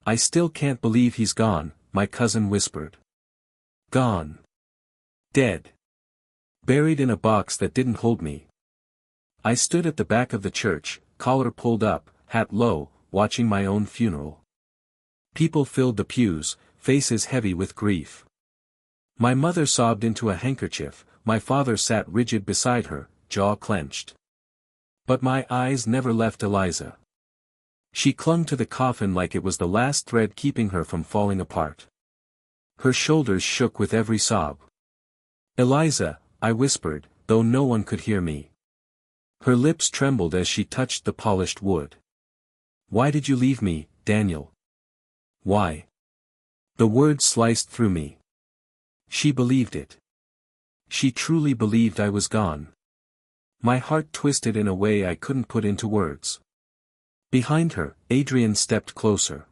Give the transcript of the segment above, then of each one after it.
"I still can't believe he's gone," my cousin whispered. "Gone. Dead. Buried in a box that didn't hold me." I stood at the back of the church, collar pulled up, hat low, watching my own funeral. People filled the pews, faces heavy with grief. My mother sobbed into a handkerchief, my father sat rigid beside her, jaw clenched. But my eyes never left Eliza. She clung to the coffin like it was the last thread keeping her from falling apart. Her shoulders shook with every sob. "Eliza," I whispered, though no one could hear me. Her lips trembled as she touched the polished wood. "Why did you leave me, Daniel? Why?" The words sliced through me. She believed it. She truly believed I was gone. My heart twisted in a way I couldn't put into words. Behind her, Adrian stepped closer.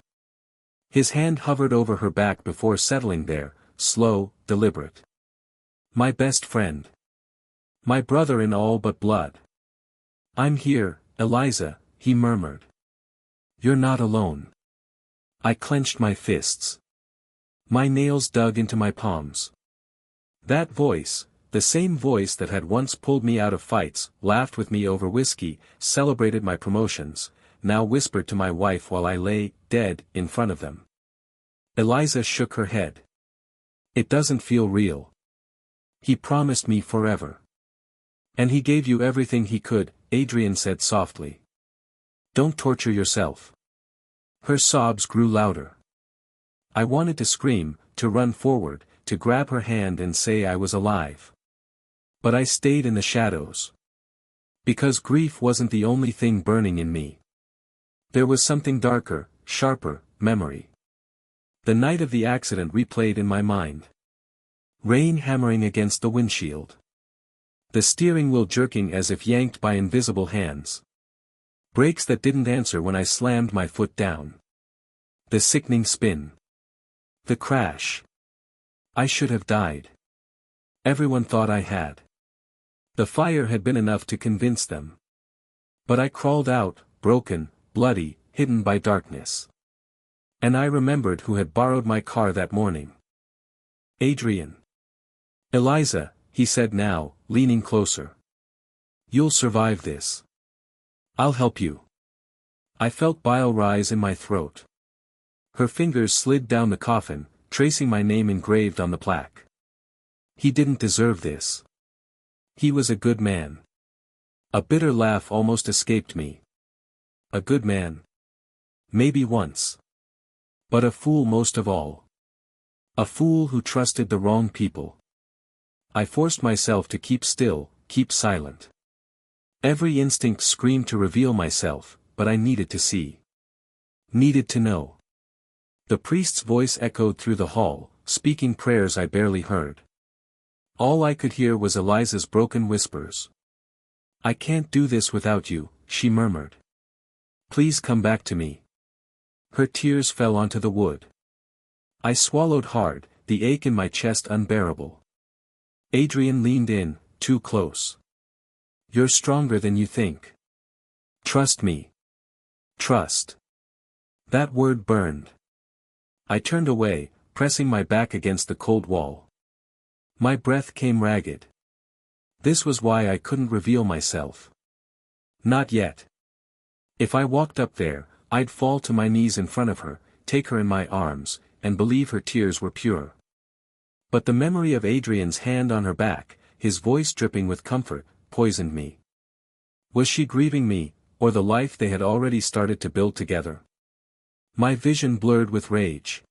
His hand hovered over her back before settling there, slow, deliberate. "My best friend. My brother in all but blood. I'm here, Eliza," he murmured. "You're not alone." I clenched my fists. My nails dug into my palms. That voice, the same voice that had once pulled me out of fights, laughed with me over whiskey, celebrated my promotions, now whispered to my wife while I lay, dead, in front of them. Eliza shook her head. "It doesn't feel real. He promised me forever. And he gave you everything he could," Adrian said softly. "Don't torture yourself." Her sobs grew louder. I wanted to scream, to run forward, to grab her hand and say I was alive. But I stayed in the shadows. Because grief wasn't the only thing burning in me. There was something darker, sharper, memory. The night of the accident replayed in my mind. Rain hammering against the windshield. The steering wheel jerking as if yanked by invisible hands. Brakes that didn't answer when I slammed my foot down. The sickening spin. The crash. I should have died. Everyone thought I had. The fire had been enough to convince them. But I crawled out, broken, bloody, hidden by darkness. And I remembered who had borrowed my car that morning. Adrian. "Eliza," he said now, leaning closer. "You'll survive this. I'll help you." I felt bile rise in my throat. Her fingers slid down the coffin, tracing my name engraved on the plaque. He didn't deserve this. He was a good man. A bitter laugh almost escaped me. A good man. Maybe once. But a fool most of all. A fool who trusted the wrong people. I forced myself to keep still, keep silent. Every instinct screamed to reveal myself, but I needed to see. Needed to know. The priest's voice echoed through the hall, speaking prayers I barely heard. All I could hear was Eliza's broken whispers. "I can't do this without you," she murmured. "Please come back to me." Her tears fell onto the wood. I swallowed hard, the ache in my chest unbearable. Adrian leaned in, too close. "You're stronger than you think. Trust me. Trust." That word burned. I turned away, pressing my back against the cold wall. My breath came ragged. This was why I couldn't reveal myself. Not yet. If I walked up there, I'd fall to my knees in front of her, take her in my arms, and believe her tears were pure. But the memory of Adrian's hand on her back, his voice dripping with comfort, poisoned me. Was she grieving me, or the life they had already started to build together? My vision blurred with rage.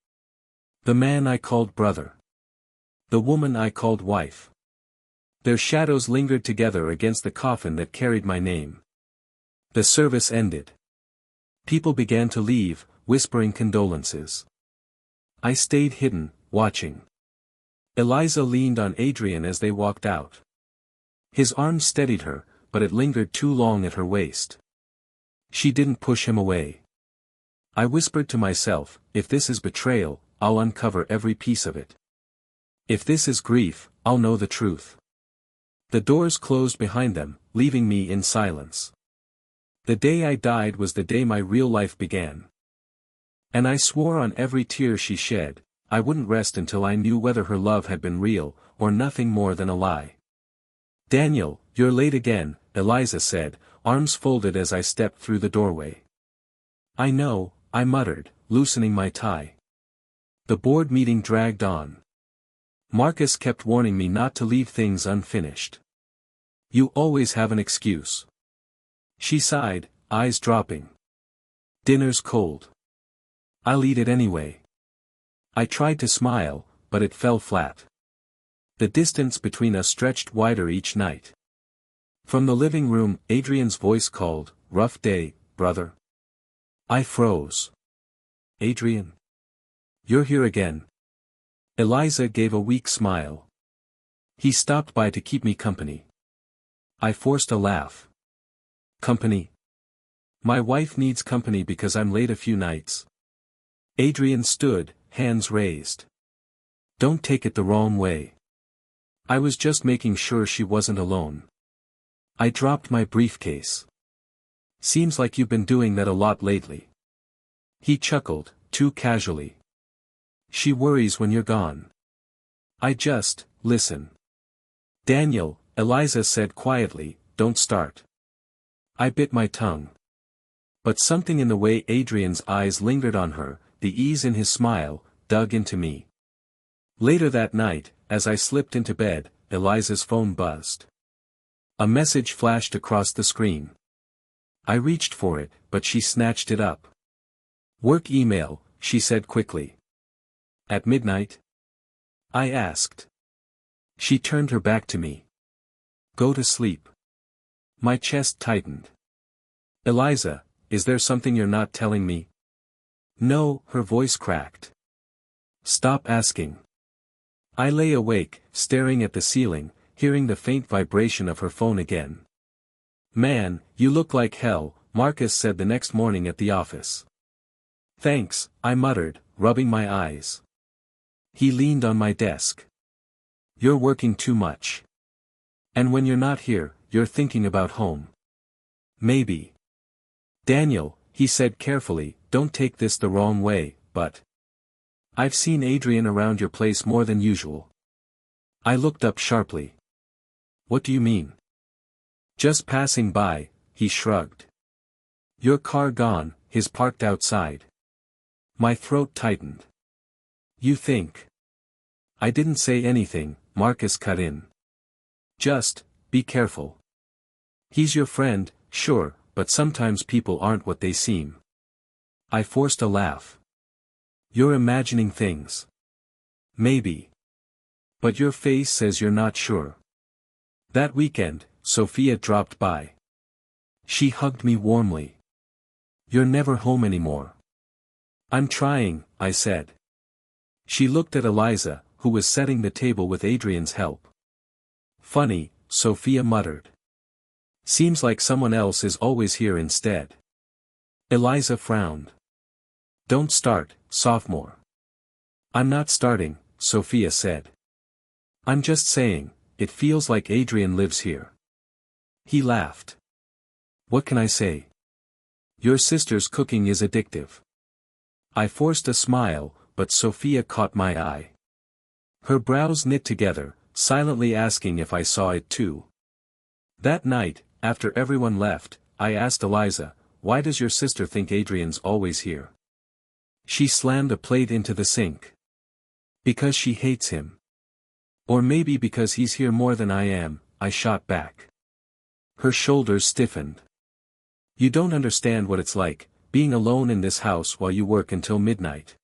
The man I called brother. The woman I called wife. Their shadows lingered together against the coffin that carried my name. The service ended. People began to leave, whispering condolences. I stayed hidden, watching. Eliza leaned on Adrian as they walked out. His arm steadied her, but it lingered too long at her waist. She didn't push him away. I whispered to myself, if this is betrayal, I'll uncover every piece of it. If this is grief, I'll know the truth. The doors closed behind them, leaving me in silence. The day I died was the day my real life began. And I swore on every tear she shed, I wouldn't rest until I knew whether her love had been real, or nothing more than a lie. "Daniel, you're late again," Eliza said, arms folded as I stepped through the doorway. "I know," I muttered, loosening my tie. The board meeting dragged on. Marcus kept warning me not to leave things unfinished. "You always have an excuse." She sighed, eyes dropping. "Dinner's cold." "I'll eat it anyway." I tried to smile, but it fell flat. The distance between us stretched wider each night. From the living room, Adrian's voice called, "Rough day, brother." I froze. "Adrian? You're here again?" Eliza gave a weak smile. "He stopped by to keep me company." I forced a laugh. "Company? My wife needs company because I'm late a few nights." Adrian stood, hands raised. "Don't take it the wrong way. I was just making sure she wasn't alone." I dropped my briefcase. "Seems like you've been doing that a lot lately." He chuckled, too casually. "She worries when you're gone." Listen. "Daniel," Eliza said quietly, "don't start." I bit my tongue. But something in the way Adrian's eyes lingered on her, the ease in his smile, dug into me. Later that night, as I slipped into bed, Eliza's phone buzzed. A message flashed across the screen. I reached for it, but she snatched it up. "Work email," she said quickly. "At midnight?" I asked. She turned her back to me. "Go to sleep." My chest tightened. "Eliza, is there something you're not telling me?" "No," her voice cracked. "Stop asking." I lay awake, staring at the ceiling, hearing the faint vibration of her phone again. "Man, you look like hell," Marcus said the next morning at the office. "Thanks," I muttered, rubbing my eyes. He leaned on my desk. "You're working too much. And when you're not here, you're thinking about home." "Maybe." "Daniel," he said carefully, "don't take this the wrong way, but I've seen Adrian around your place more than usual." I looked up sharply. "What do you mean?" "Just passing by," he shrugged. "Your car gone, his parked outside." My throat tightened. "You think?" "I didn't say anything," Marcus cut in. "Just, be careful. He's your friend, sure, but sometimes people aren't what they seem." I forced a laugh. "You're imagining things." "Maybe. But your face says you're not sure." That weekend, Sophia dropped by. She hugged me warmly. "You're never home anymore." "I'm trying," I said. She looked at Eliza, who was setting the table with Adrian's help. "Funny," Sophia muttered. "Seems like someone else is always here instead." Eliza frowned. "Don't start, sophomore." "I'm not starting," Sophia said. "I'm just saying, it feels like Adrian lives here." He laughed. "What can I say? Your sister's cooking is addictive." I forced a smile, but Sophia caught my eye. Her brows knit together, silently asking if I saw it too. That night, after everyone left, I asked Eliza, "Why does your sister think Adrian's always here?" She slammed a plate into the sink. "Because she hates him." "Or maybe because he's here more than I am," I shot back. Her shoulders stiffened. "You don't understand what it's like, being alone in this house while you work until midnight.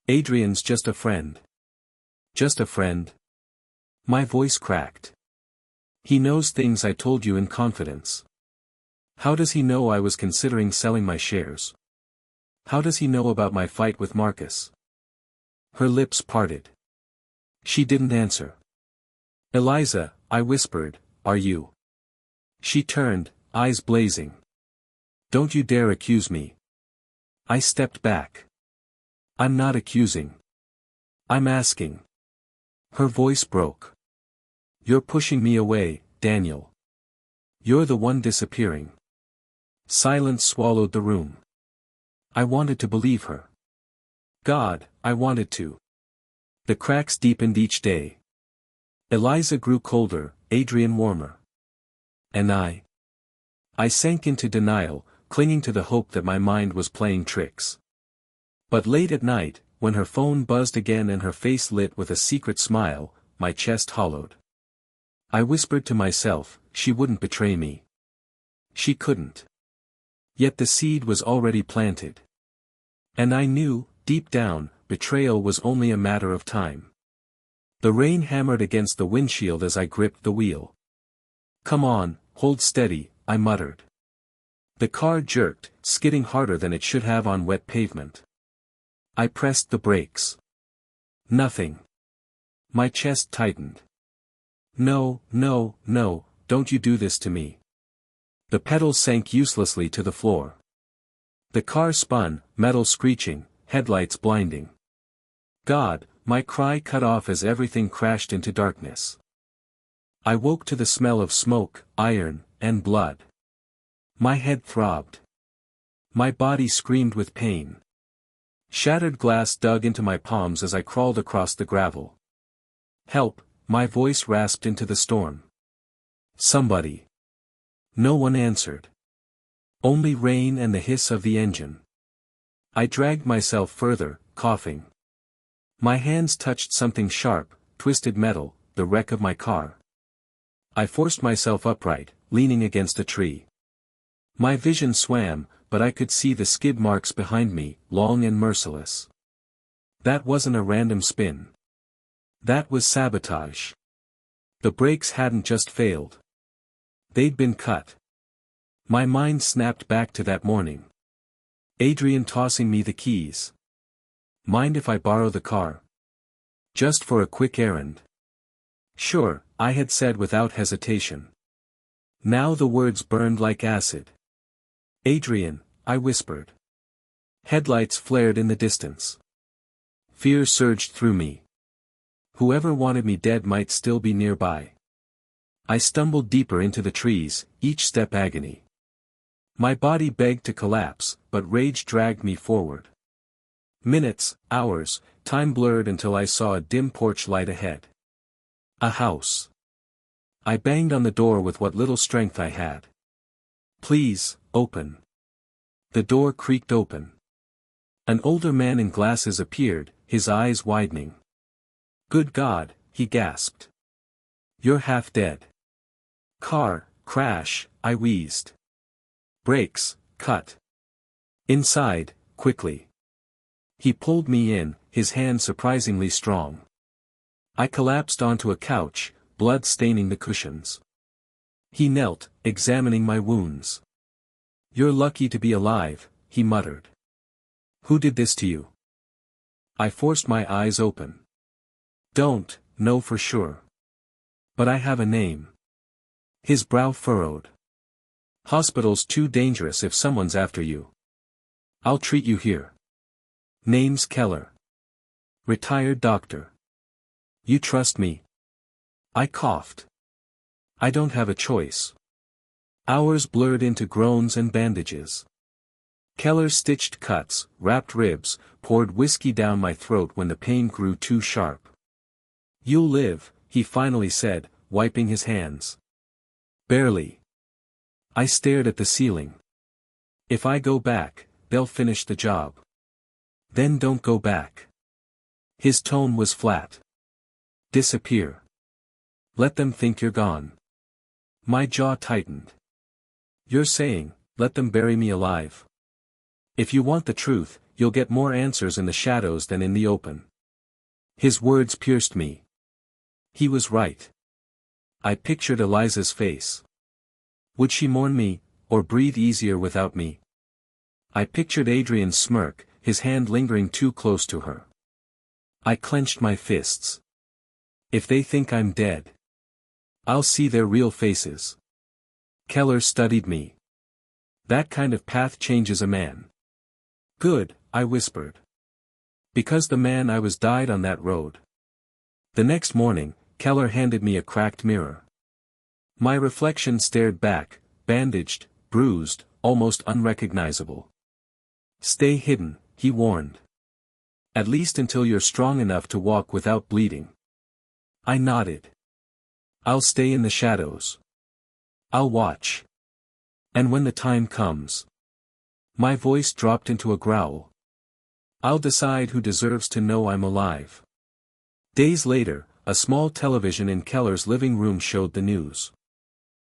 Adrian's just a friend." "Just a friend?" My voice cracked. "He knows things I told you in confidence. How does he know I was considering selling my shares? How does he know about my fight with Marcus?" Her lips parted. She didn't answer. "Eliza," I whispered, "are you?" She turned, eyes blazing. "Don't you dare accuse me." I stepped back. "I'm not accusing. I'm asking." Her voice broke. "You're pushing me away, Daniel. You're the one disappearing." Silence swallowed the room. I wanted to believe her. God, I wanted to. The cracks deepened each day. Eliza grew colder, Adrian warmer. And I sank into denial, clinging to the hope that my mind was playing tricks. But late at night, when her phone buzzed again and her face lit with a secret smile, my chest hollowed. I whispered to myself, she wouldn't betray me. She couldn't. Yet the seed was already planted. And I knew, deep down, betrayal was only a matter of time. The rain hammered against the windshield as I gripped the wheel. Come on, hold steady, I muttered. The car jerked, skidding harder than it should have on wet pavement. I pressed the brakes. Nothing. My chest tightened. No, no, no, don't you do this to me. The pedals sank uselessly to the floor. The car spun, metal screeching, headlights blinding. God, my cry cut off as everything crashed into darkness. I woke to the smell of smoke, iron, and blood. My head throbbed. My body screamed with pain. Shattered glass dug into my palms as I crawled across the gravel. Help, my voice rasped into the storm. Somebody. No one answered. Only rain and the hiss of the engine. I dragged myself further, coughing. My hands touched something sharp, twisted metal, the wreck of my car. I forced myself upright, leaning against a tree. My vision swam, but I could see the skid marks behind me, long and merciless. That wasn't a random spin. That was sabotage. The brakes hadn't just failed. They'd been cut. My mind snapped back to that morning. Adrian tossing me the keys. Mind if I borrow the car? Just for a quick errand. Sure, I had said without hesitation. Now the words burned like acid. Adrian, I whispered. Headlights flared in the distance. Fear surged through me. Whoever wanted me dead might still be nearby. I stumbled deeper into the trees, each step agony. My body begged to collapse, but rage dragged me forward. Minutes, hours, time blurred until I saw a dim porch light ahead. A house. I banged on the door with what little strength I had. Please, open. The door creaked open. An older man in glasses appeared, his eyes widening. Good God, he gasped. You're half dead. Car, crash, I wheezed. Brakes, cut. Inside, quickly. He pulled me in, his hand surprisingly strong. I collapsed onto a couch, blood staining the cushions. He knelt, examining my wounds. You're lucky to be alive, he muttered. Who did this to you? I forced my eyes open. Don't know for sure. But I have a name. His brow furrowed. Hospital's too dangerous if someone's after you. I'll treat you here. Name's Keller. Retired doctor. You trust me? I coughed. I don't have a choice. Hours blurred into groans and bandages. Keller stitched cuts, wrapped ribs, poured whiskey down my throat when the pain grew too sharp. You'll live, he finally said, wiping his hands. Barely. I stared at the ceiling. If I go back, they'll finish the job. Then don't go back. His tone was flat. Disappear. Let them think you're gone. My jaw tightened. You're saying, let them bury me alive. If you want the truth, you'll get more answers in the shadows than in the open. His words pierced me. He was right. I pictured Eliza's face. Would she mourn me, or breathe easier without me? I pictured Adrian's smirk, his hand lingering too close to her. I clenched my fists. If they think I'm dead, I'll see their real faces. Keller studied me. That kind of path changes a man. Good, I whispered. Because the man I was died on that road. The next morning, Keller handed me a cracked mirror. My reflection stared back, bandaged, bruised, almost unrecognizable. Stay hidden, he warned. At least until you're strong enough to walk without bleeding. I nodded. I'll stay in the shadows. I'll watch. And when the time comes. My voice dropped into a growl. I'll decide who deserves to know I'm alive. Days later, a small television in Keller's living room showed the news.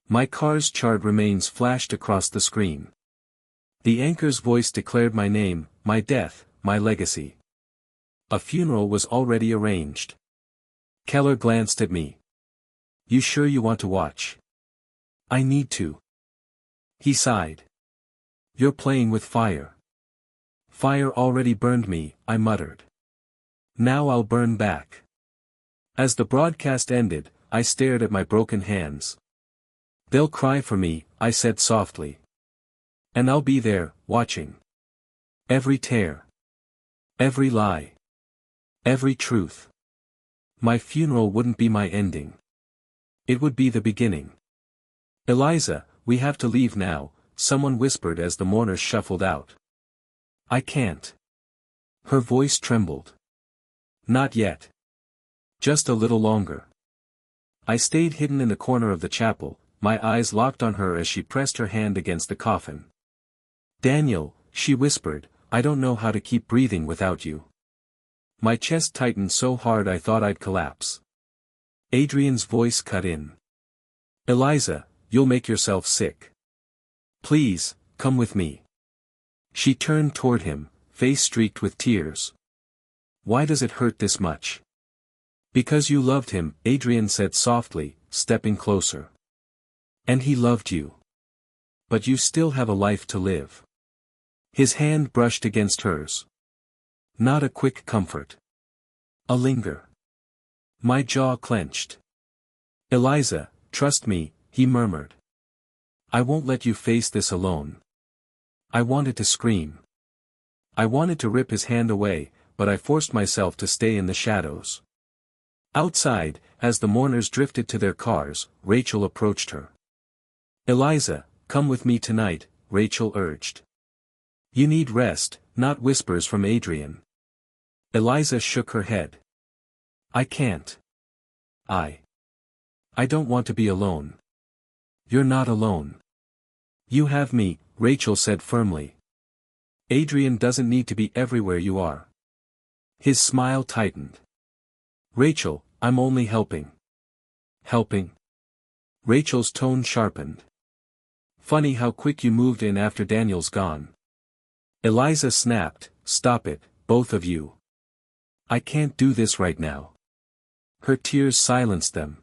My car's charred remains flashed across the screen. The anchor's voice declared my name, my death, my legacy. A funeral was already arranged. Keller glanced at me. You sure you want to watch? I need to. He sighed. You're playing with fire. Fire already burned me, I muttered. Now I'll burn back. As the broadcast ended, I stared at my broken hands. They'll cry for me, I said softly. And I'll be there, watching. Every tear. Every lie. Every truth. My funeral wouldn't be my ending. It would be the beginning. Eliza, we have to leave now, someone whispered as the mourners shuffled out. I can't. Her voice trembled. Not yet. Just a little longer. I stayed hidden in the corner of the chapel, my eyes locked on her as she pressed her hand against the coffin. Daniel, she whispered, I don't know how to keep breathing without you. My chest tightened so hard I thought I'd collapse. Adrian's voice cut in. Eliza, you'll make yourself sick. Please, come with me. She turned toward him, face streaked with tears. Why does it hurt this much? Because you loved him, Adrian said softly, stepping closer. And he loved you. But you still have a life to live. His hand brushed against hers. Not a quick comfort. A linger. My jaw clenched. Eliza, trust me, he murmured. I won't let you face this alone. I wanted to scream. I wanted to rip his hand away, but I forced myself to stay in the shadows. Outside, as the mourners drifted to their cars, Rachel approached her. Eliza, come with me tonight, Rachel urged. You need rest, not whispers from Adrian. Eliza shook her head. I can't. I don't want to be alone. You're not alone. You have me, Rachel said firmly. Adrian doesn't need to be everywhere you are. His smile tightened. Rachel, I'm only helping. Helping? Rachel's tone sharpened. Funny how quick you moved in after Daniel's gone. Eliza snapped, stop it, both of you. I can't do this right now. Her tears silenced them.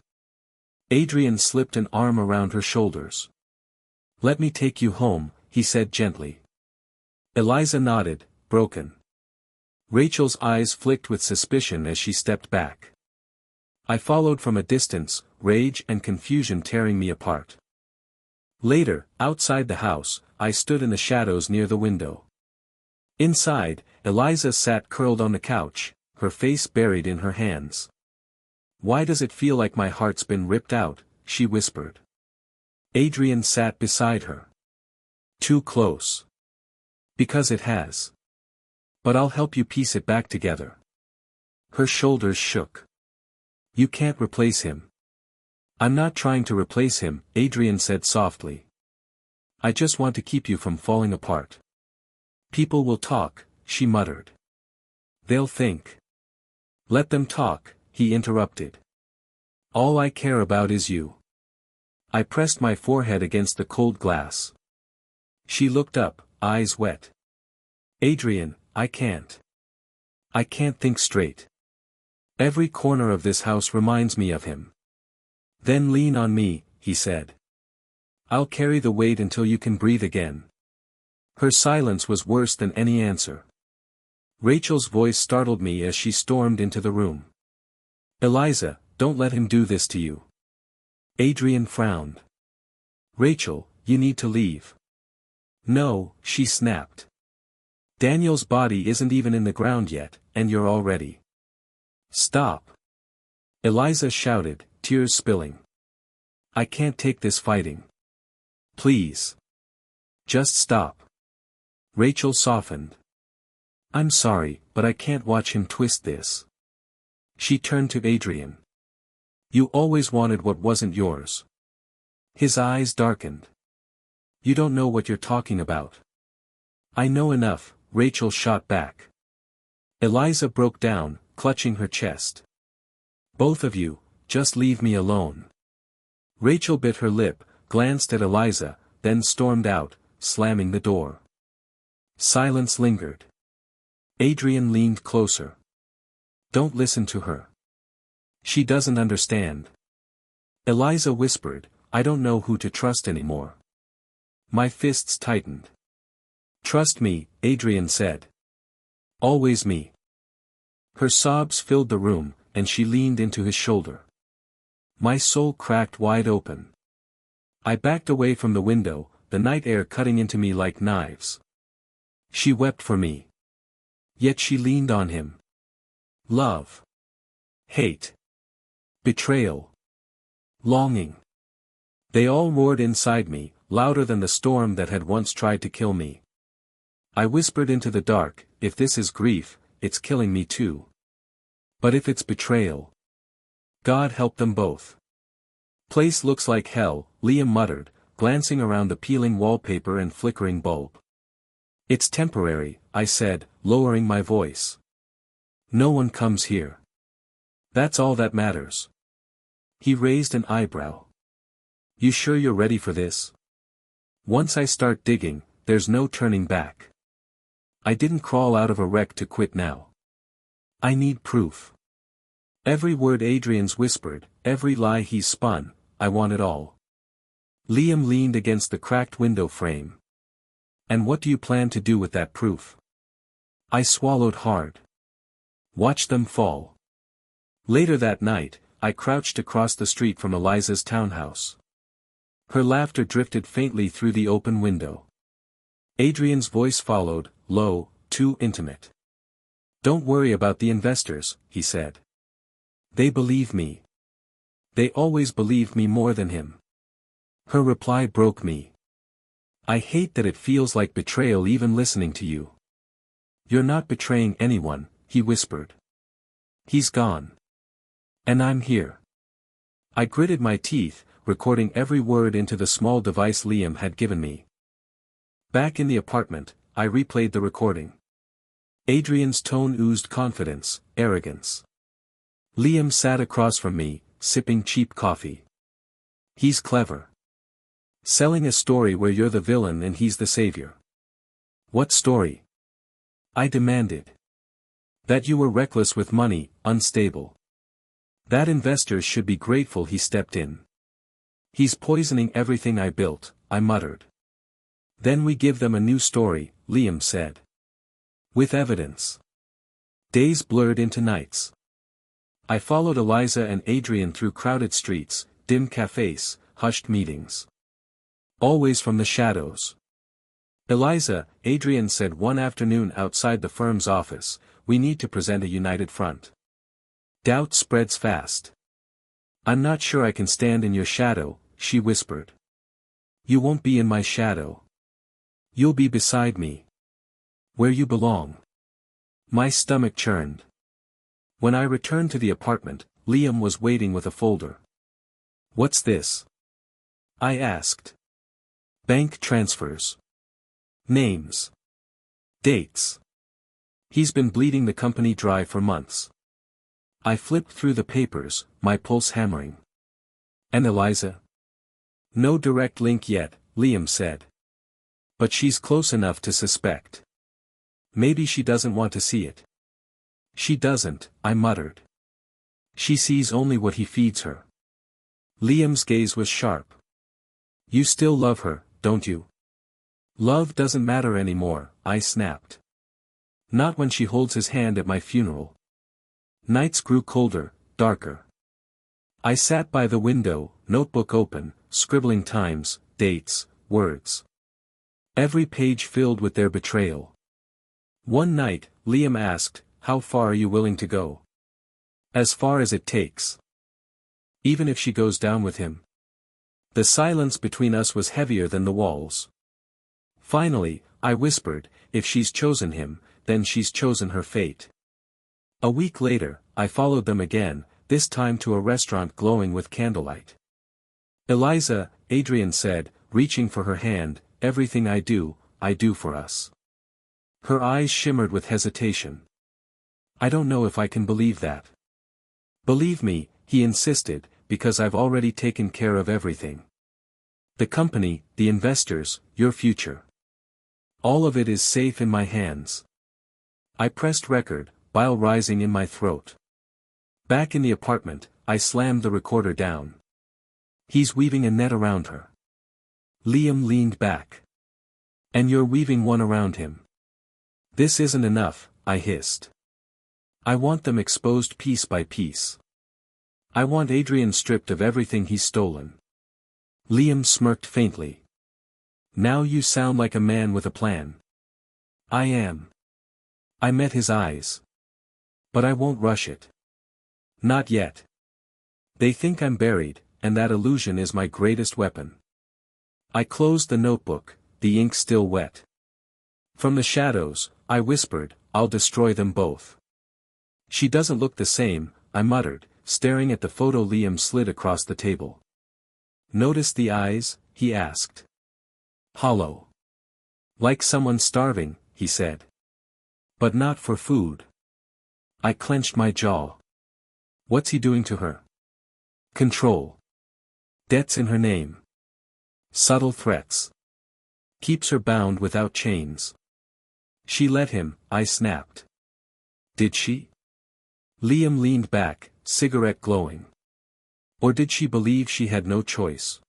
Adrian slipped an arm around her shoulders. Let me take you home, he said gently. Eliza nodded, broken. Rachel's eyes flicked with suspicion as she stepped back. I followed from a distance, rage and confusion tearing me apart. Later, outside the house, I stood in the shadows near the window. Inside, Eliza sat curled on the couch, her face buried in her hands. Why does it feel like my heart's been ripped out, she whispered. Adrian sat beside her. Too close. Because it has. But I'll help you piece it back together. Her shoulders shook. You can't replace him. I'm not trying to replace him, Adrian said softly. I just want to keep you from falling apart. People will talk, she muttered. They'll think. Let them talk, he interrupted. All I care about is you. I pressed my forehead against the cold glass. She looked up, eyes wet. Adrian, I can't. I can't think straight. Every corner of this house reminds me of him. Then lean on me, he said. I'll carry the weight until you can breathe again. Her silence was worse than any answer. Rachel's voice startled me as she stormed into the room. Eliza, don't let him do this to you. Adrian frowned. Rachel, you need to leave. No, she snapped. Daniel's body isn't even in the ground yet, and you're already. Stop. Eliza shouted, tears spilling. I can't take this fighting. Please. Just stop. Rachel softened. I'm sorry, but I can't watch him twist this. She turned to Adrian. You always wanted what wasn't yours. His eyes darkened. You don't know what you're talking about. I know enough, Rachel shot back. Eliza broke down, clutching her chest. Both of you, just leave me alone. Rachel bit her lip, glanced at Eliza, then stormed out, slamming the door. Silence lingered. Adrian leaned closer. Don't listen to her. She doesn't understand. Eliza whispered, I don't know who to trust anymore. My fists tightened. Trust me, Adrian said. Always me. Her sobs filled the room, and she leaned into his shoulder. My soul cracked wide open. I backed away from the window, the night air cutting into me like knives. She wept for me. Yet she leaned on him. Love. Hate. Betrayal. Longing. They all roared inside me, louder than the storm that had once tried to kill me. I whispered into the dark, if this is grief, it's killing me too. But if it's betrayal. God help them both. Place looks like hell, Liam muttered, glancing around the peeling wallpaper and flickering bulb. It's temporary, I said, lowering my voice. No one comes here. That's all that matters. He raised an eyebrow. You sure you're ready for this? Once I start digging, there's no turning back. I didn't crawl out of a wreck to quit now. I need proof. Every word Adrian's whispered, every lie he's spun, I want it all. Liam leaned against the cracked window frame. And what do you plan to do with that proof? I swallowed hard. Watch them fall. Later that night, I crouched across the street from Eliza's townhouse. Her laughter drifted faintly through the open window. Adrian's voice followed, low, too intimate. Don't worry about the investors, he said. They believe me. They always believed me more than him. Her reply broke me. I hate that it feels like betrayal even listening to you. You're not betraying anyone, he whispered. He's gone. And I'm here. I gritted my teeth, recording every word into the small device Liam had given me. Back in the apartment, I replayed the recording. Adrian's tone oozed confidence, arrogance. Liam sat across from me, sipping cheap coffee. He's clever. Selling a story where you're the villain and he's the savior. What story? I demanded. That you were reckless with money, unstable. That investors should be grateful he stepped in. He's poisoning everything I built, I muttered. Then we give them a new story, Liam said. With evidence. Days blurred into nights. I followed Eliza and Adrian through crowded streets, dim cafes, hushed meetings. Always from the shadows. Eliza, Adrian said one afternoon outside the firm's office, we need to present a united front. Doubt spreads fast. I'm not sure I can stand in your shadow, she whispered. You won't be in my shadow. You'll be beside me. Where you belong. My stomach churned. When I returned to the apartment, Liam was waiting with a folder. What's this? I asked. Bank transfers. Names. Dates. He's been bleeding the company dry for months. I flipped through the papers, my pulse hammering. And Eliza? No direct link yet, Liam said. But she's close enough to suspect. Maybe she doesn't want to see it. She doesn't, I muttered. She sees only what he feeds her. Liam's gaze was sharp. You still love her, don't you? Love doesn't matter anymore, I snapped. Not when she holds his hand at my funeral. Nights grew colder, darker. I sat by the window, notebook open, scribbling times, dates, words. Every page filled with their betrayal. One night, Liam asked, how far are you willing to go? As far as it takes. Even if she goes down with him. The silence between us was heavier than the walls. Finally, I whispered, if she's chosen him, then she's chosen her fate. A week later, I followed them again, this time to a restaurant glowing with candlelight. Eliza, Adrian said, reaching for her hand, everything I do for us. Her eyes shimmered with hesitation. I don't know if I can believe that. Believe me, he insisted, because I've already taken care of everything. The company, the investors, your future. All of it is safe in my hands. I pressed record, bile rising in my throat. Back in the apartment, I slammed the recorder down. He's weaving a net around her. Liam leaned back. And you're weaving one around him. This isn't enough, I hissed. I want them exposed piece by piece. I want Adrian stripped of everything he's stolen. Liam smirked faintly. Now you sound like a man with a plan. I am. I met his eyes. But I won't rush it. Not yet. They think I'm buried, and that illusion is my greatest weapon. I closed the notebook, the ink still wet. From the shadows, I whispered, I'll destroy them both. She doesn't look the same, I muttered, staring at the photo Liam slid across the table. Notice the eyes, he asked. Hollow. Like someone starving, he said. But not for food. I clenched my jaw. What's he doing to her? Control. Debts in her name. Subtle threats. Keeps her bound without chains. She let him, I snapped. Did she? Liam leaned back, cigarette glowing. Or did she believe she had no choice?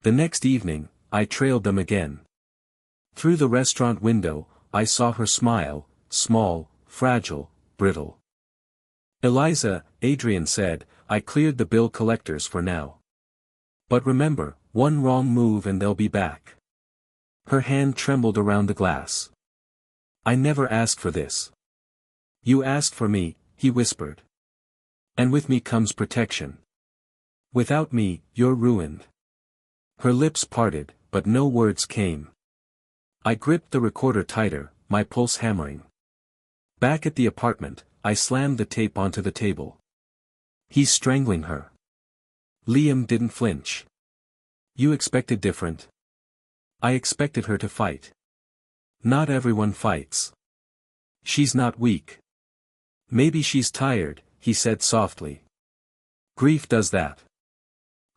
The next evening, I trailed them again. Through the restaurant window, I saw her smile, small, fragile, brittle. Eliza, Adrian said, I cleared the bill collectors for now. But remember, one wrong move and they'll be back. Her hand trembled around the glass. I never asked for this. You asked for me, he whispered. And with me comes protection. Without me, you're ruined. Her lips parted, but no words came. I gripped the recorder tighter, my pulse hammering. Back at the apartment, I slammed the tape onto the table. He's strangling her. Liam didn't flinch. You expected different. I expected her to fight. Not everyone fights. She's not weak. Maybe she's tired, he said softly. Grief does that.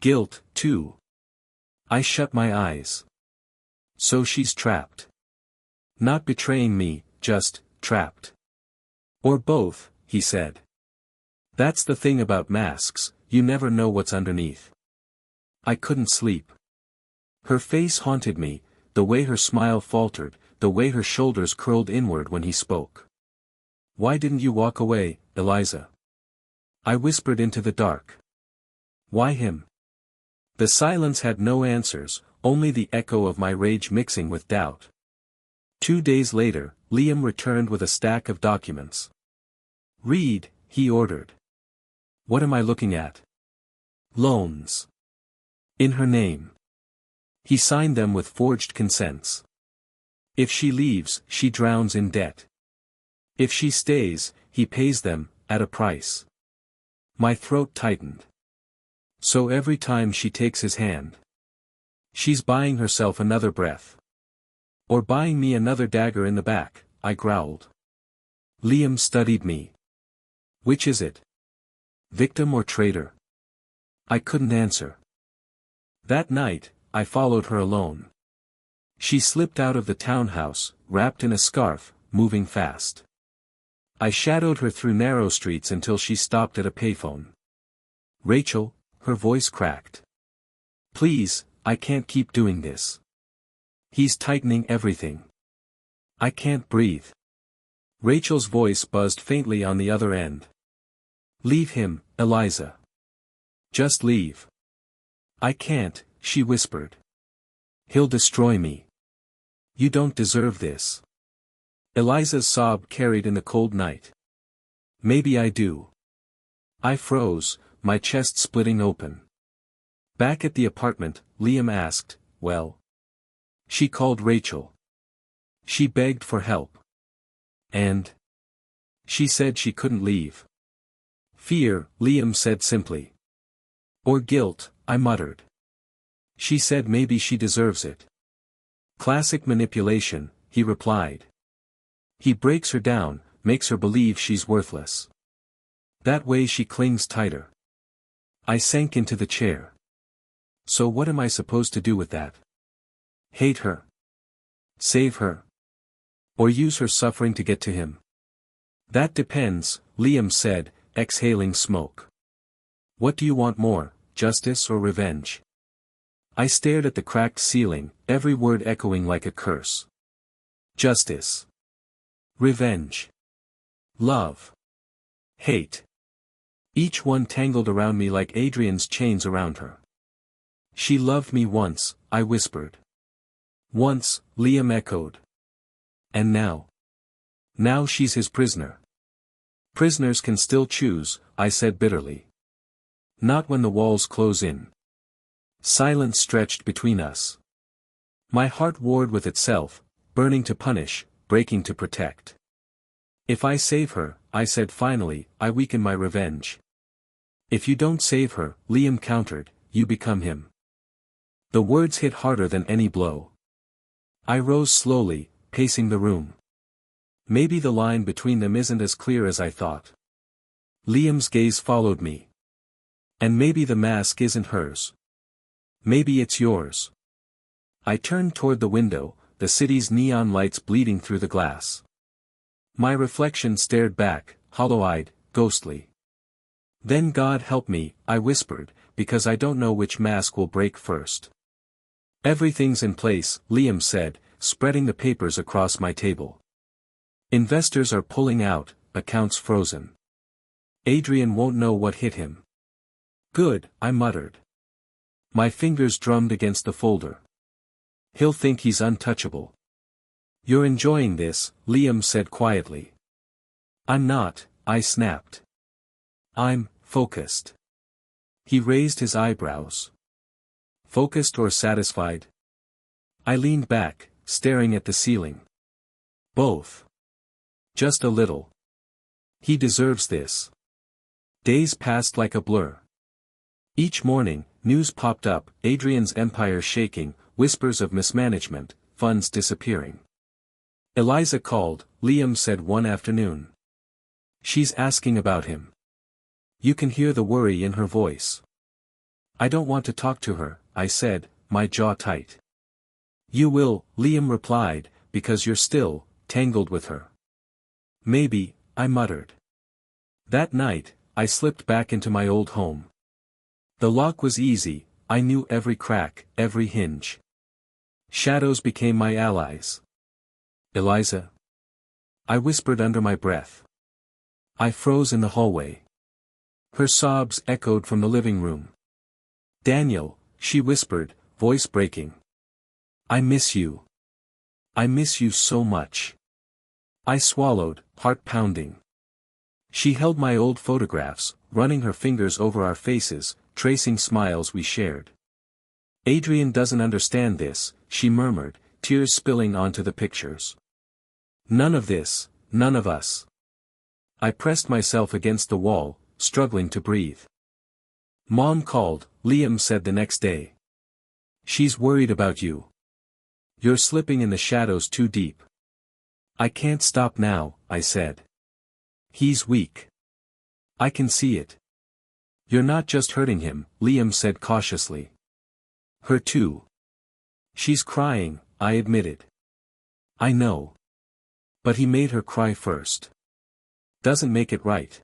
Guilt, too. I shut my eyes. So she's trapped. Not betraying me, just, trapped. Or both, he said. That's the thing about masks, you never know what's underneath. I couldn't sleep. Her face haunted me, the way her smile faltered, the way her shoulders curled inward when he spoke. Why didn't you walk away, Eliza? I whispered into the dark. Why him? The silence had no answers, only the echo of my rage mixing with doubt. 2 days later, Liam returned with a stack of documents. Read, he ordered. What am I looking at? Loans. In her name. He signed them with forged consents. If she leaves, she drowns in debt. If she stays, he pays them, at a price. My throat tightened. So every time she takes his hand, she's buying herself another breath. Or buying me another dagger in the back, I growled. Liam studied me. Which is it? Victim or traitor? I couldn't answer. That night, I followed her alone. She slipped out of the townhouse, wrapped in a scarf, moving fast. I shadowed her through narrow streets until she stopped at a payphone. Rachel, her voice cracked. Please, I can't keep doing this. He's tightening everything. I can't breathe. Rachel's voice buzzed faintly on the other end. Leave him, Eliza. Just leave. I can't, she whispered. He'll destroy me. You don't deserve this. Eliza's sob carried in the cold night. Maybe I do. I froze, my chest splitting open. Back at the apartment, Liam asked, well. She called Rachel. She begged for help. And? She said she couldn't leave. Fear, Liam said simply. Or guilt, I muttered. She said maybe she deserves it. Classic manipulation, he replied. He breaks her down, makes her believe she's worthless. That way she clings tighter. I sank into the chair. So what am I supposed to do with that? Hate her? Save her? Or use her suffering to get to him? That depends, Liam said, exhaling smoke. What do you want more, justice or revenge? I stared at the cracked ceiling, every word echoing like a curse. Justice. Revenge. Love. Hate. Each one tangled around me like Adrian's chains around her. She loved me once, I whispered. Once, Liam echoed. And now? Now she's his prisoner. Prisoners can still choose, I said bitterly. Not when the walls close in. Silence stretched between us. My heart warred with itself, burning to punish, breaking to protect. If I save her, I said finally, I weaken my revenge. If you don't save her, Liam countered, you become him. The words hit harder than any blow. I rose slowly, pacing the room. Maybe the line between them isn't as clear as I thought. Liam's gaze followed me. And maybe the mask isn't hers. Maybe it's yours. I turned toward the window, the city's neon lights bleeding through the glass. My reflection stared back, hollow-eyed, ghostly. Then God help me, I whispered, because I don't know which mask will break first. Everything's in place, Liam said, spreading the papers across my table. Investors are pulling out, accounts frozen. Adrian won't know what hit him. Good, I muttered. My fingers drummed against the folder. He'll think he's untouchable. You're enjoying this, Liam said quietly. I'm not, I snapped. I'm focused. He raised his eyebrows. Focused or satisfied? I leaned back, staring at the ceiling. Both. Just a little. He deserves this. Days passed like a blur. Each morning, news popped up, Adrian's empire shaking, whispers of mismanagement, funds disappearing. Eliza called, Liam said one afternoon. She's asking about him. You can hear the worry in her voice. I don't want to talk to her, I said, my jaw tight. You will, Liam replied, because you're still tangled with her. Maybe, I muttered. That night, I slipped back into my old home. The lock was easy, I knew every crack, every hinge. Shadows became my allies. Eliza? I whispered under my breath. I froze in the hallway. Her sobs echoed from the living room. Daniel, she whispered, voice breaking. I miss you. I miss you so much. I swallowed, heart pounding. She held my old photographs, running her fingers over our faces, tracing smiles we shared. Adrian doesn't understand this, she murmured, tears spilling onto the pictures. None of this, none of us. I pressed myself against the wall, struggling to breathe. Mom called, Liam said the next day. She's worried about you. You're slipping in the shadows too deep. I can't stop now, I said. He's weak. I can see it. You're not just hurting him, Liam said cautiously. Her too. She's crying, I admitted. I know. But he made her cry first. Doesn't make it right.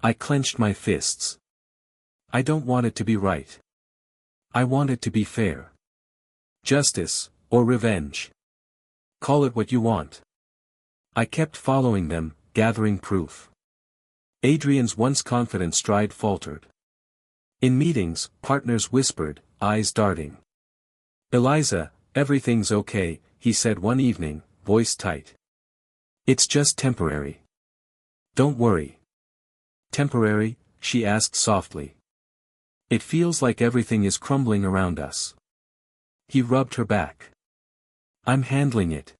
I clenched my fists. I don't want it to be right. I want it to be fair. Justice, or revenge. Call it what you want. I kept following them, gathering proof. Adrian's once confident stride faltered. In meetings, partners whispered, eyes darting. Eliza, everything's okay, he said one evening, voice tight. It's just temporary. Don't worry. Temporary? She asked softly. It feels like everything is crumbling around us. He rubbed her back. I'm handling it.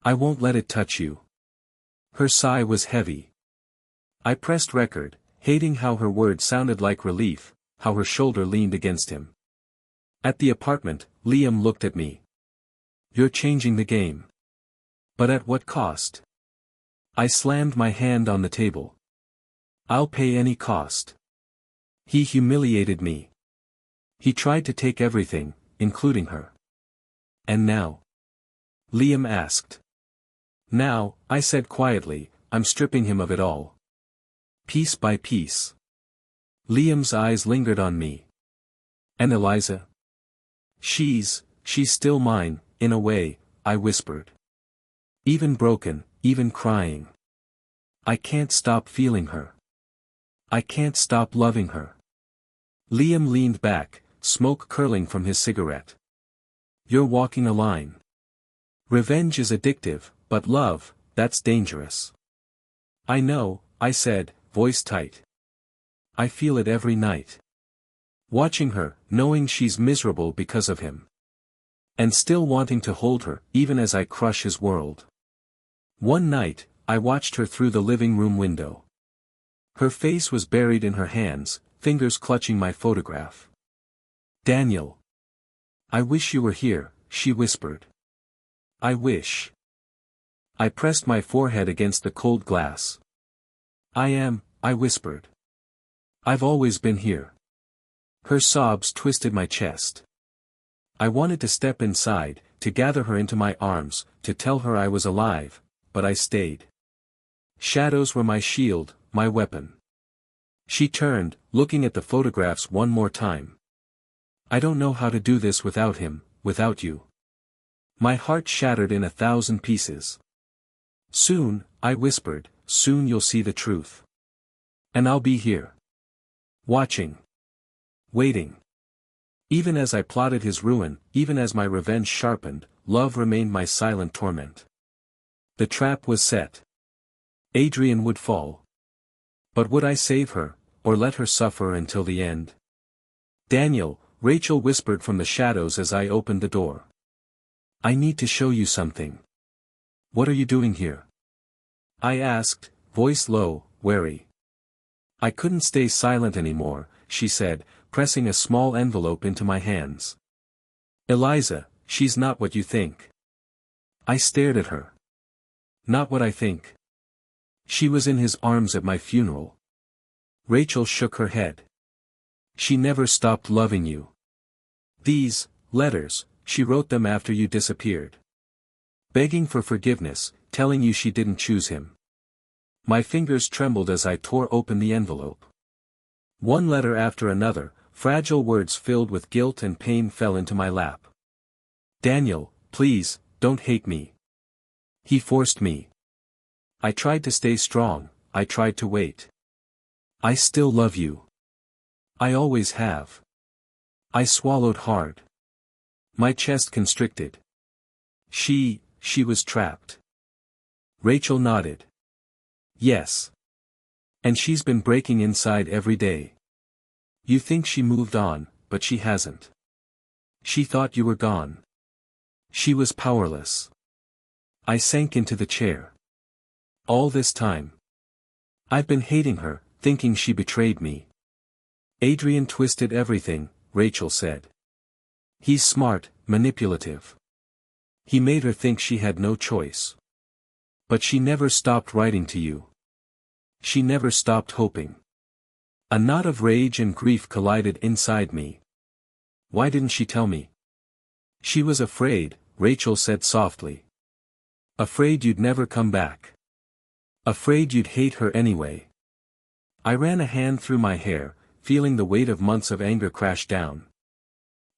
I won't let it touch you. Her sigh was heavy. I pressed record, hating how her words sounded like relief, how her shoulder leaned against him. At the apartment, Liam looked at me. You're changing the game. But at what cost? I slammed my hand on the table. I'll pay any cost. He humiliated me. He tried to take everything, including her. And now? Liam asked. Now, I said quietly, I'm stripping him of it all. Piece by piece. Liam's eyes lingered on me. And Eliza? She's still mine, in a way, I whispered. Even broken, even crying. I can't stop feeling her. I can't stop loving her. Liam leaned back, smoke curling from his cigarette. You're walking a line. Revenge is addictive, but love, that's dangerous. I know, I said, voice tight. I feel it every night. Watching her, knowing she's miserable because of him. And still wanting to hold her, even as I crush his world. One night, I watched her through the living room window. Her face was buried in her hands, fingers clutching my photograph. Daniel. I wish you were here, she whispered. I wish. I pressed my forehead against the cold glass. I whispered. I've always been here. Her sobs twisted my chest. I wanted to step inside, to gather her into my arms, to tell her I was alive, but I stayed. Shadows were my shield, my weapon. She turned, looking at the photographs one more time. I don't know how to do this without him, without you. My heart shattered in 1,000 pieces. Soon, I whispered, soon you'll see the truth. And I'll be here. Watching. Waiting. Even as I plotted his ruin, even as my revenge sharpened, love remained my silent torment. The trap was set. Adrian would fall. But would I save her, or let her suffer until the end? Daniel, Rachel whispered from the shadows as I opened the door. I need to show you something. What are you doing here? I asked, voice low, wary. I couldn't stay silent anymore, she said, pressing a small envelope into my hands. Eliza, she's not what you think. I stared at her. Not what I think. She was in his arms at my funeral. Rachel shook her head. She never stopped loving you. These letters, she wrote them after you disappeared. Begging for forgiveness, telling you she didn't choose him. My fingers trembled as I tore open the envelope. One letter after another, fragile words filled with guilt and pain fell into my lap. Daniel, please, don't hate me. He forced me. I tried to stay strong, I tried to wait. I still love you. I always have. I swallowed hard. My chest constricted. She was trapped. Rachel nodded. Yes. And she's been breaking inside every day. You think she moved on, but she hasn't. She thought you were gone. She was powerless. I sank into the chair. All this time. I've been hating her, thinking she betrayed me. Adrian twisted everything, Rachel said. He's smart, manipulative. He made her think she had no choice. But she never stopped writing to you. She never stopped hoping. A knot of rage and grief collided inside me. Why didn't she tell me? She was afraid, Rachel said softly. Afraid you'd never come back. Afraid you'd hate her anyway. I ran a hand through my hair, feeling the weight of months of anger crash down.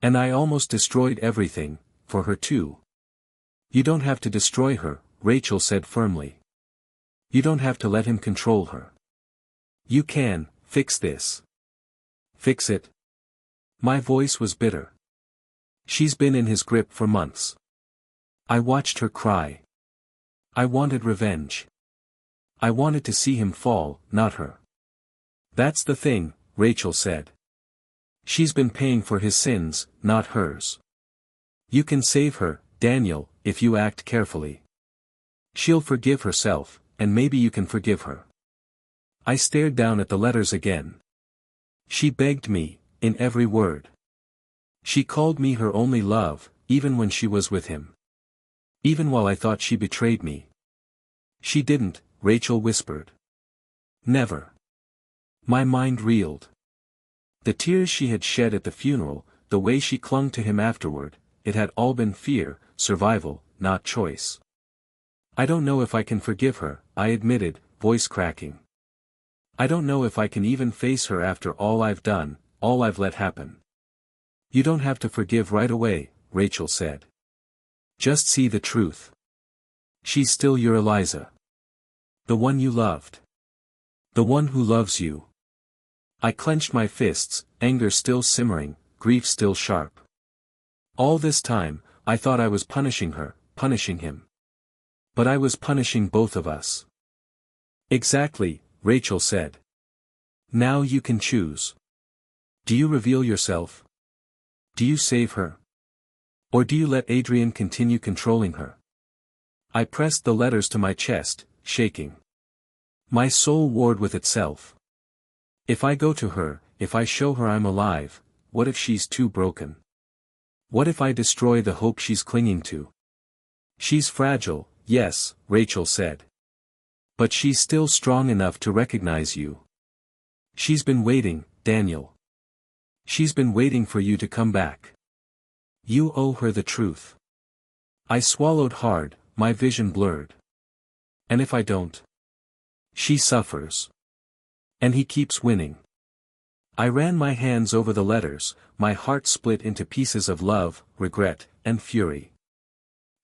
And I almost destroyed everything, for her too. You don't have to destroy her, Rachel said firmly. You don't have to let him control her. You can, fix this. Fix it? My voice was bitter. She's been in his grip for months. I watched her cry. I wanted revenge. I wanted to see him fall, not her. That's the thing, Rachel said. She's been paying for his sins, not hers. You can save her, Daniel, if you act carefully. She'll forgive herself, and maybe you can forgive her. I stared down at the letters again. She begged me, in every word. She called me her only love, even when she was with him. Even while I thought she betrayed me. She didn't, Rachel whispered. Never. My mind reeled. The tears she had shed at the funeral, the way she clung to him afterward, it had all been fear, survival, not choice. I don't know if I can forgive her, I admitted, voice cracking. I don't know if I can even face her after all I've done, all I've let happen. You don't have to forgive right away, Rachel said. Just see the truth. She's still your Eliza. The one you loved. The one who loves you. I clenched my fists, anger still simmering, grief still sharp. All this time, I thought I was punishing her, punishing him. But I was punishing both of us. Exactly, Rachel said. Now you can choose. Do you reveal yourself? Do you save her? Or do you let Adrian continue controlling her? I pressed the letters to my chest, shaking. My soul warred with itself. If I go to her, if I show her I'm alive, what if she's too broken? What if I destroy the hope she's clinging to? She's fragile, yes, Rachel said. But she's still strong enough to recognize you. She's been waiting, Daniel. She's been waiting for you to come back. You owe her the truth. I swallowed hard, my vision blurred. And if I don't? She suffers. And he keeps winning. I ran my hands over the letters, my heart split into pieces of love, regret, and fury.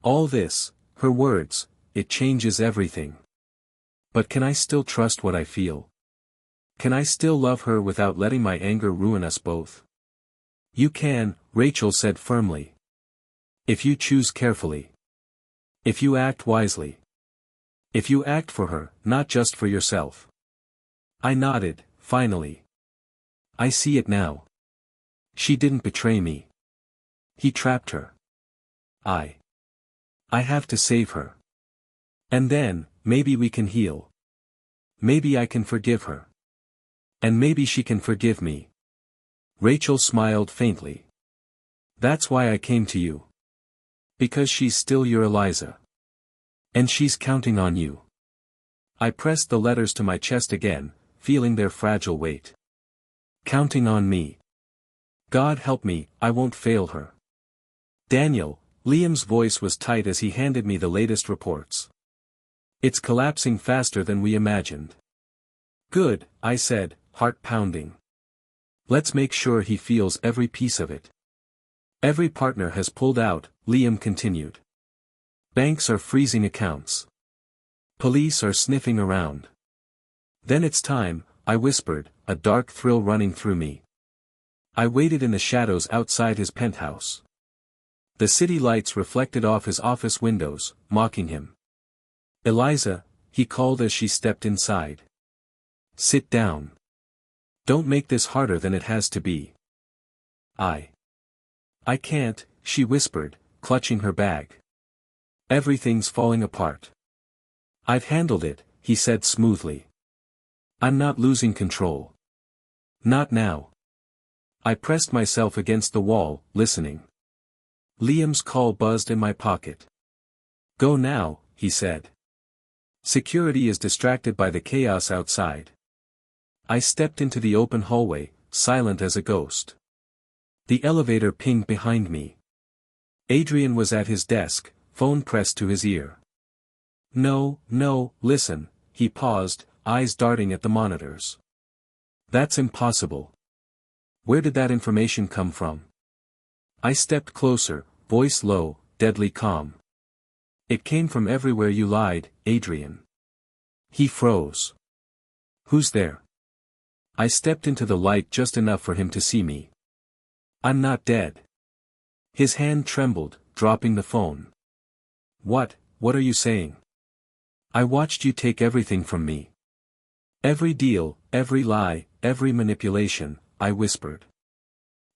All this, her words, it changes everything. But can I still trust what I feel? Can I still love her without letting my anger ruin us both? You can, Rachel said firmly. If you choose carefully. If you act wisely. If you act for her, not just for yourself. I nodded, finally. I see it now. She didn't betray me. He trapped her. I have to save her. And then, maybe we can heal. Maybe I can forgive her. And maybe she can forgive me. Rachel smiled faintly. That's why I came to you. Because she's still your Eliza. And she's counting on you. I pressed the letters to my chest again, feeling their fragile weight. Counting on me. God help me, I won't fail her. Daniel, Liam's voice was tight as he handed me the latest reports. It's collapsing faster than we imagined. Good, I said, heart pounding. Let's make sure he feels every piece of it. Every partner has pulled out, Liam continued. Banks are freezing accounts. Police are sniffing around. Then it's time, I whispered, a dark thrill running through me. I waited in the shadows outside his penthouse. The city lights reflected off his office windows, mocking him. Eliza, he called as she stepped inside. Sit down. Don't make this harder than it has to be. I can't, she whispered, clutching her bag. Everything's falling apart. I've handled it, he said smoothly. I'm not losing control. Not now. I pressed myself against the wall, listening. Liam's call buzzed in my pocket. Go now, he said. Security is distracted by the chaos outside. I stepped into the open hallway, silent as a ghost. The elevator pinged behind me. Adrian was at his desk, phone pressed to his ear. No, listen, he paused, eyes darting at the monitors. That's impossible. Where did that information come from? I stepped closer, voice low, deadly calm. It came from everywhere you lied, Adrian. He froze. Who's there? I stepped into the light just enough for him to see me. I'm not dead. His hand trembled, dropping the phone. What are you saying? I watched you take everything from me. Every deal, every lie, every manipulation, I whispered.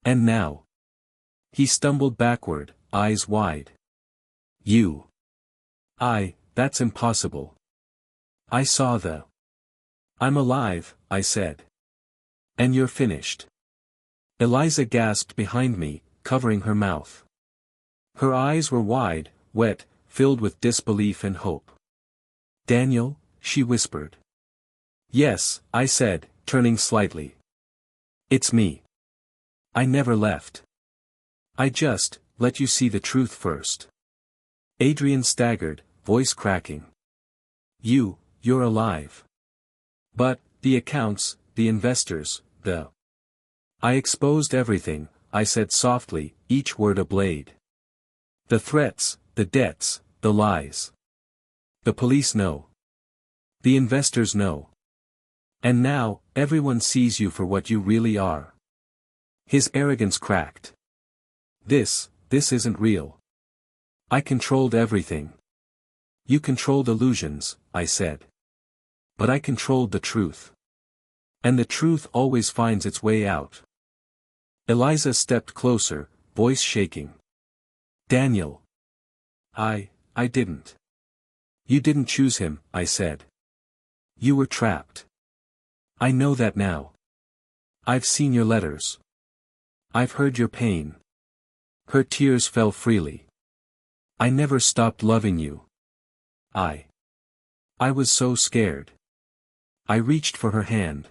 And now? He stumbled backward, eyes wide. That's impossible. I saw the. I'm alive, I said. And you're finished. Eliza gasped behind me, covering her mouth. Her eyes were wide, wet, filled with disbelief and hope. Daniel, she whispered. Yes, I said, turning slightly. It's me. I never left. I just, let you see the truth first. Adrian staggered, voice cracking. You're alive. But, the accounts, the investors, the. I exposed everything, I said softly, each word a blade. The threats, the debts, the lies. The police know. The investors know. And now, everyone sees you for what you really are. His arrogance cracked. This isn't real. I controlled everything. You controlled illusions, I said. But I controlled the truth. And the truth always finds its way out. Eliza stepped closer, voice shaking. Daniel. I didn't. You didn't choose him, I said. You were trapped. I know that now. I've seen your letters. I've heard your pain. Her tears fell freely. I never stopped loving you. I was so scared. I reached for her hand.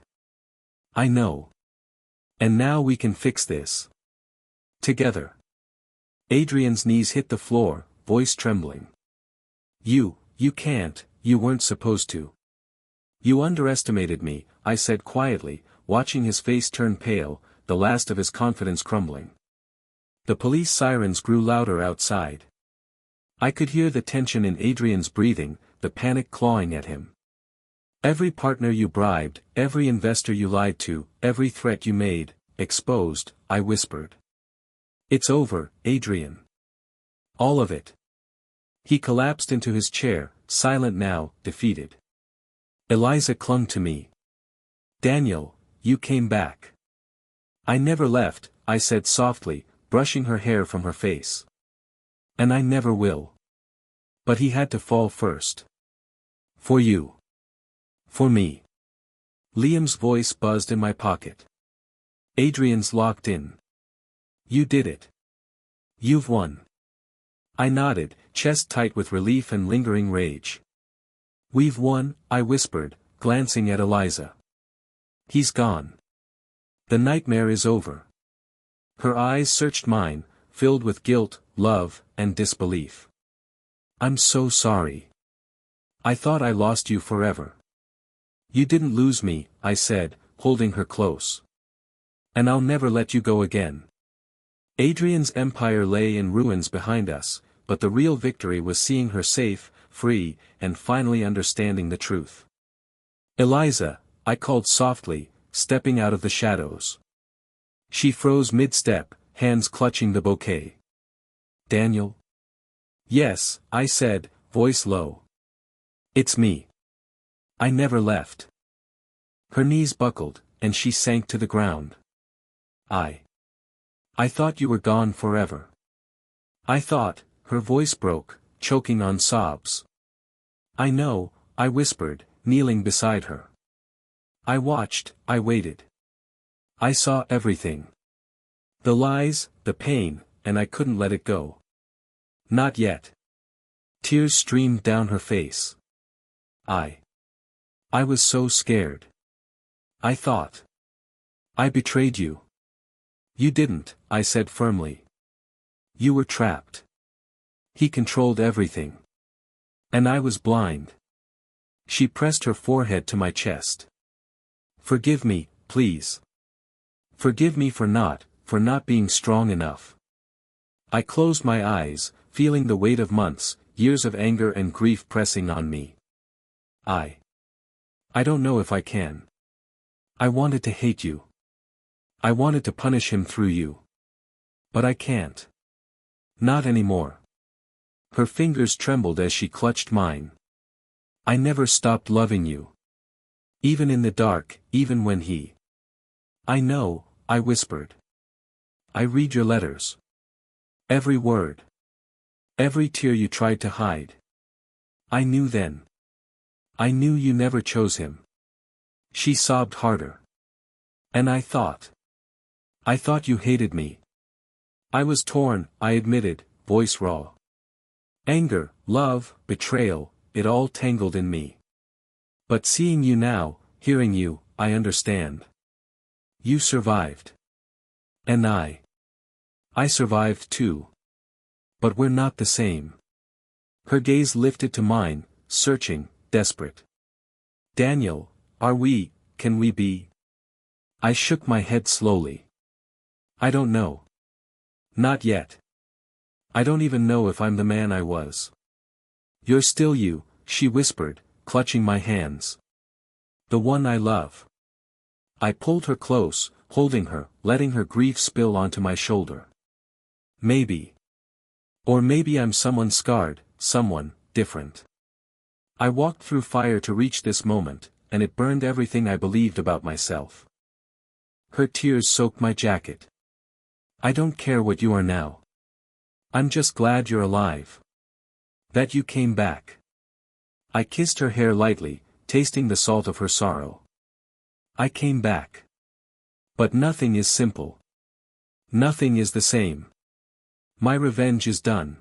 I know. And now we can fix this. Together. Adrian's knees hit the floor, voice trembling. You can't, you weren't supposed to. You underestimated me, I said quietly, watching his face turn pale, the last of his confidence crumbling. The police sirens grew louder outside. I could hear the tension in Adrian's breathing, the panic clawing at him. Every partner you bribed, every investor you lied to, every threat you made, exposed, I whispered. It's over, Adrian. All of it. He collapsed into his chair, silent now, defeated. Eliza clung to me. Daniel, you came back. I never left, I said softly, brushing her hair from her face. And I never will. But he had to fall first. For you. For me. Liam's voice buzzed in my pocket. Adrian's locked in. You did it. You've won. I nodded, chest tight with relief and lingering rage. We've won, I whispered, glancing at Eliza. He's gone. The nightmare is over. Her eyes searched mine, filled with guilt, love, and disbelief. I'm so sorry. I thought I lost you forever. You didn't lose me, I said, holding her close. And I'll never let you go again. Adrian's empire lay in ruins behind us, but the real victory was seeing her safe, free, and finally understanding the truth. Eliza, I called softly, stepping out of the shadows. She froze mid-step, hands clutching the bouquet. Daniel? Yes, I said, voice low. It's me. I never left. Her knees buckled, and she sank to the ground. I thought you were gone forever. I thought, her voice broke, choking on sobs. I know, I whispered, kneeling beside her. I watched, I waited. I saw everything. The lies, the pain, and I couldn't let it go. Not yet. Tears streamed down her face. I was so scared. I thought. I betrayed you. You didn't, I said firmly. You were trapped. He controlled everything. And I was blind. She pressed her forehead to my chest. Forgive me, please. Forgive me for not being strong enough. I closed my eyes, feeling the weight of months, years of anger and grief pressing on me. I don't know if I can. I wanted to hate you. I wanted to punish him through you. But I can't. Not anymore. Her fingers trembled as she clutched mine. I never stopped loving you. Even in the dark, even when he. I know, I whispered. I read your letters. Every word. Every tear you tried to hide. I knew then. I knew you never chose him. She sobbed harder. And I thought you hated me. I was torn, I admitted, voice raw. Anger, love, betrayal, it all tangled in me. But seeing you now, hearing you, I understand. You survived. And I survived too. But we're not the same. Her gaze lifted to mine, searching, desperate. Daniel, can we be? I shook my head slowly. I don't know. Not yet. I don't even know if I'm the man I was. You're still you, she whispered, clutching my hands. The one I love. I pulled her close, holding her, letting her grief spill onto my shoulder. Maybe. Or maybe I'm someone scarred, someone different. I walked through fire to reach this moment, and it burned everything I believed about myself. Her tears soaked my jacket. I don't care what you are now. I'm just glad you're alive. That you came back. I kissed her hair lightly, tasting the salt of her sorrow. I came back. But nothing is simple. Nothing is the same. My revenge is done.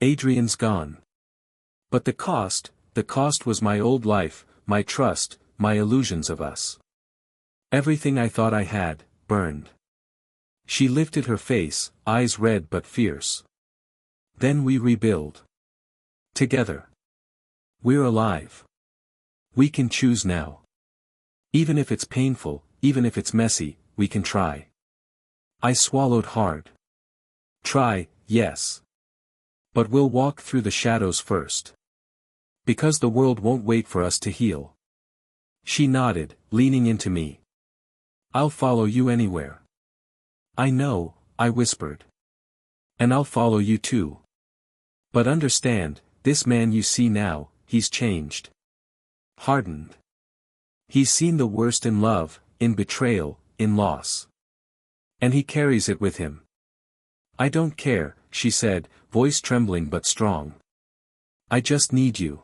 Adrian's gone. But the cost was my old life, my trust, my illusions of us. Everything I thought I had, burned. She lifted her face, eyes red but fierce. Then we rebuild. Together. We're alive. We can choose now. Even if it's painful, even if it's messy, we can try. I swallowed hard. Try, yes. But we'll walk through the shadows first. Because the world won't wait for us to heal. She nodded, leaning into me. I'll follow you anywhere. I know, I whispered. And I'll follow you too. But understand, this man you see now, he's changed. Hardened. He's seen the worst in love, in betrayal, in loss. And he carries it with him. I don't care, she said, voice trembling but strong. I just need you.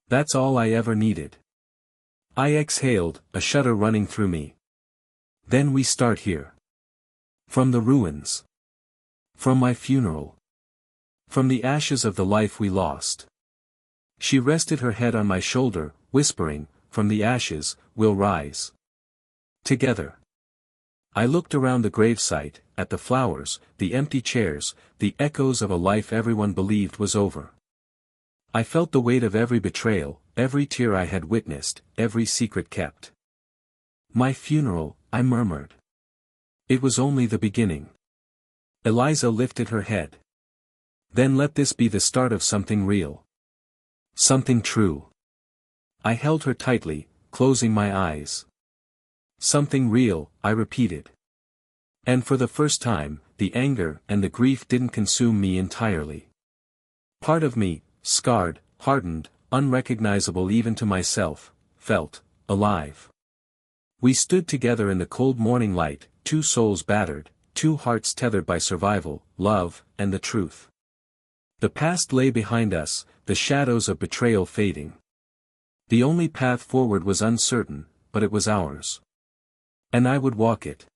That's all I ever needed. I exhaled, a shudder running through me. Then we start here. From the ruins. From my funeral. From the ashes of the life we lost. She rested her head on my shoulder, whispering, from the ashes, we'll rise. Together. I looked around the gravesite, at the flowers, the empty chairs, the echoes of a life everyone believed was over. I felt the weight of every betrayal, every tear I had witnessed, every secret kept. My funeral, I murmured. It was only the beginning. Eliza lifted her head. Then let this be the start of something real. Something true. I held her tightly, closing my eyes. Something real, I repeated. And for the first time, the anger and the grief didn't consume me entirely. Part of me, scarred, hardened, unrecognizable even to myself, felt alive. We stood together in the cold morning light, two souls battered, two hearts tethered by survival, love, and the truth. The past lay behind us, the shadows of betrayal fading. The only path forward was uncertain, but it was ours. And I would walk it.